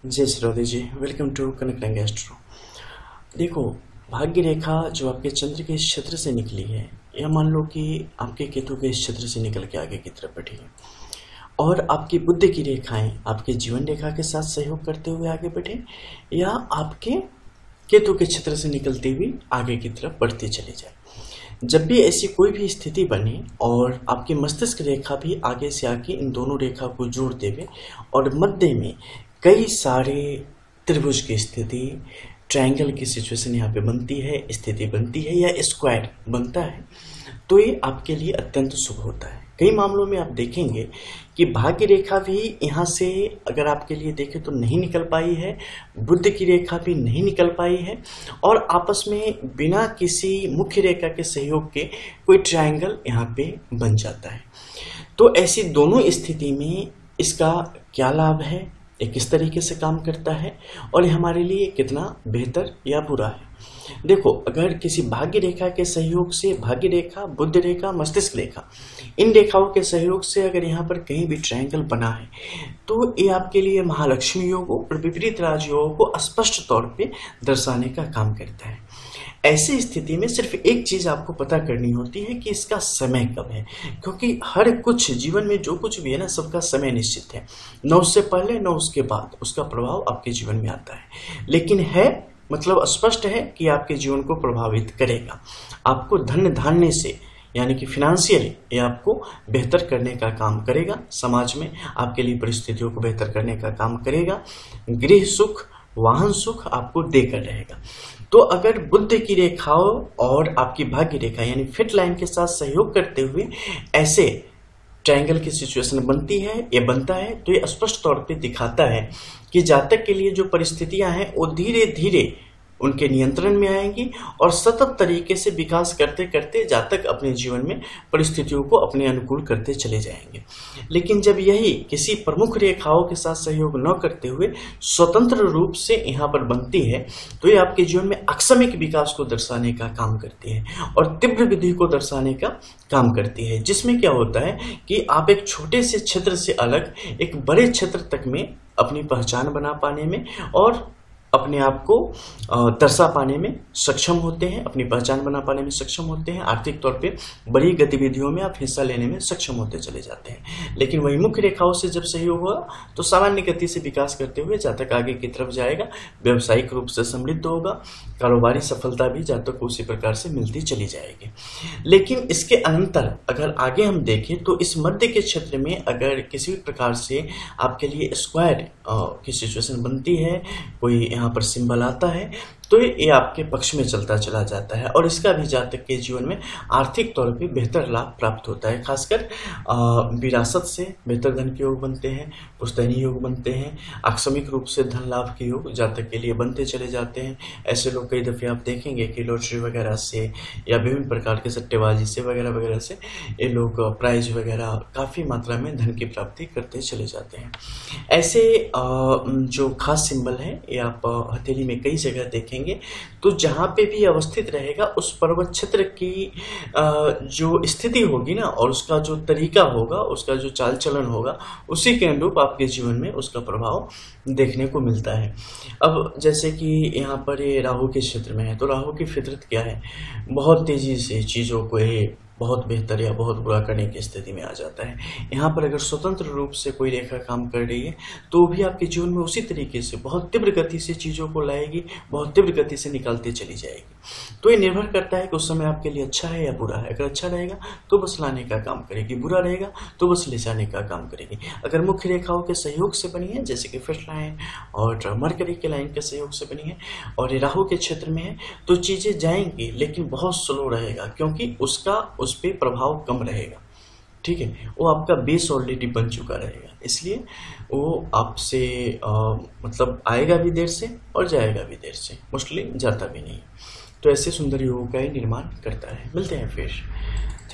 जय Shri Radhe ji. Welcome to connect astro. देखो, भाग्य रेखा जो आपके चंद्र के इस क्षेत्र से निकली है, या मान लो कि आपके केतु के इस क्षेत्र से निकल के आगे की तरफ बढ़ी है, और आपकी बुध की रेखाएं आपके जीवन रेखा के साथ सहयोग करते हुए आगे बढ़े, या आपके केतु के क्षेत्र से निकलती हुई आगे की तरफ बढ़ती चली जाए। जब भी ऐसी कोई भी स्थिति बने और आपकी मस्तिष्क रेखा भी आगे से आके इन दोनों रेखा को जोड़ देवे और मध्य में कई सारे त्रिभुज की स्थिति, ट्रायंगल की सिचुएशन यहाँ पे बनती है, स्थिति बनती है, या स्क्वायर बनता है, तो ये आपके लिए अत्यंत शुभ होता है। कई मामलों में आप देखेंगे कि भाग्य रेखा भी यहाँ से अगर आपके लिए देखें तो नहीं निकल पाई है, बुध की रेखा भी नहीं निकल पाई है, और आपस में बिना किसी मुख्य रेखा के सहयोग के कोई ट्रायंगल यहाँ पे बन जाता है। तो ऐसी दोनों स्थिति में इसका क्या लाभ है, ये किस तरीके से काम करता है, और ये हमारे लिए कितना बेहतर या बुरा है। देखो, अगर किसी भाग्य रेखा के सहयोग से, भाग्य रेखा, बुध रेखा, मस्तिष्क रेखा, इन रेखाओं के सहयोग से अगर यहाँ पर कहीं भी ट्रायंगल बना है, तो ये आपके लिए महालक्ष्मी योग और विपरीत राजयोग को स्पष्ट तौर पे दर्शाने का काम करता है। ऐसी स्थिति में सिर्फ एक चीज आपको पता करनी होती है कि इसका समय कब है, क्योंकि हर कुछ जीवन में जो कुछ भी है ना, सबका समय निश्चित है। न उससे पहले न उसके बाद उसका प्रभाव आपके जीवन में आता है, लेकिन है मतलब स्पष्ट है कि आपके जीवन को प्रभावित करेगा। आपको धन धान्य से, यानी कि फिनेंशियली ये आपको बेहतर करने का काम करेगा, समाज में आपके लिए परिस्थितियों को बेहतर करने का काम करेगा, गृह सुख, वाहन सुख आपको देकर रहेगा। तो अगर बुध की रेखाओं और आपकी भाग्य रेखा यानी फिट लाइन के साथ सहयोग करते हुए ऐसे ट्रायंगल की सिचुएशन बनती है, ये बनता है, तो ये स्पष्ट तौर पे दिखाता है कि जातक के लिए जो परिस्थितियां हैं वो धीरे धीरे उनके नियंत्रण में आएंगी और सतत तरीके से विकास करते करते जातक अपने जीवन में परिस्थितियों को अपने अनुकूल करते चले जाएंगे। लेकिन जब यही किसी प्रमुख रेखाओं के साथ सहयोग न करते हुए स्वतंत्र रूप से यहाँ पर बनती है, तो ये आपके जीवन में आकस्मिक विकास को दर्शाने का काम करती है और तीव्र विधि को दर्शाने का काम करती है, जिसमें क्या होता है कि आप एक छोटे से क्षेत्र से अलग एक बड़े क्षेत्र तक में अपनी पहचान बना पाने में और अपने आप को दर्शा पाने में सक्षम होते हैं, अपनी पहचान बना पाने में सक्षम होते हैं। आर्थिक तौर पे बड़ी गतिविधियों में आप हिस्सा लेने में सक्षम होते चले जाते हैं। लेकिन वही मुख्य रेखाओं से जब सहयोग होगा तो सामान्य गति से विकास करते हुए जातक आगे की तरफ जाएगा, व्यावसायिक रूप से समृद्ध होगा, कारोबारी सफलता भी जातक को उसी प्रकार से मिलती चली जाएगी। लेकिन इसके अनंतर अगर आगे हम देखें तो इस मध्य के क्षेत्र में अगर किसी भी प्रकार से आपके लिए स्क्वायर की सिचुएशन बनती है, कोई यहाँ पर सिंबल आता है, तो ये आपके पक्ष में चलता चला जाता है और इसका भी जातक के जीवन में आर्थिक तौर पे बेहतर लाभ प्राप्त होता है। खासकर विरासत से बेहतर धन के योग बनते हैं, पुश्तैनी योग बनते हैं, आकस्मिक रूप से धन लाभ के योग जातक के लिए बनते चले जाते हैं। ऐसे लोग कई दफे आप देखेंगे कि लॉटरी वगैरह से या विभिन्न प्रकार के सट्टेबाजी से वगैरह वगैरह से ये लोग प्राइज वगैरह काफ़ी मात्रा में धन की प्राप्ति करते चले जाते हैं। ऐसे जो खास सिंबल है ये आप हथेली में कई जगह देखेंगे, तो जहां पे भी अवस्थित रहेगा उस पर्वत क्षेत्र की जो स्थिति होगी ना, और उसका जो तरीका होगा, उसका जो चाल चलन होगा, उसी के अनुरूप आपके जीवन में उसका प्रभाव देखने को मिलता है। अब जैसे कि यहाँ पर ये राहु के क्षेत्र में है, तो राहु की फितरत क्या है, बहुत तेजी से चीजों को बहुत बेहतर या बहुत बुरा करने की स्थिति में आ जाता है। यहाँ पर अगर स्वतंत्र रूप से कोई रेखा काम कर रही है तो भी आपके जीवन में उसी तरीके से बहुत तीव्र गति से चीज़ों को लाएगी, बहुत तीव्र गति से निकालती चली जाएगी। तो ये निर्भर करता है कि उस समय आपके लिए अच्छा है या बुरा है। अगर अच्छा रहेगा तो बस लाने का काम करेगी, बुरा रहेगा तो बस ले जाने का काम करेगी। अगर मुख्य रेखाओं के सहयोग से बनी है, जैसे कि फिट लाइन और मरकरी के लाइन के सहयोग से बनी है और ये राहु के क्षेत्र में है, तो चीज़ें जाएंगी लेकिन बहुत स्लो रहेगा, क्योंकि उसका उस पर प्रभाव कम रहेगा। ठीक है, वो आपका बेस ऑलरेडी बन चुका रहेगा, इसलिए वो आपसे मतलब आएगा भी देर से और जाएगा भी देर से, मोस्टली जाता भी नहीं। तो ऐसे सुंदर योगों का ही निर्माण करता है। मिलते हैं फिर।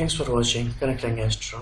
Thanks for watching connect astro.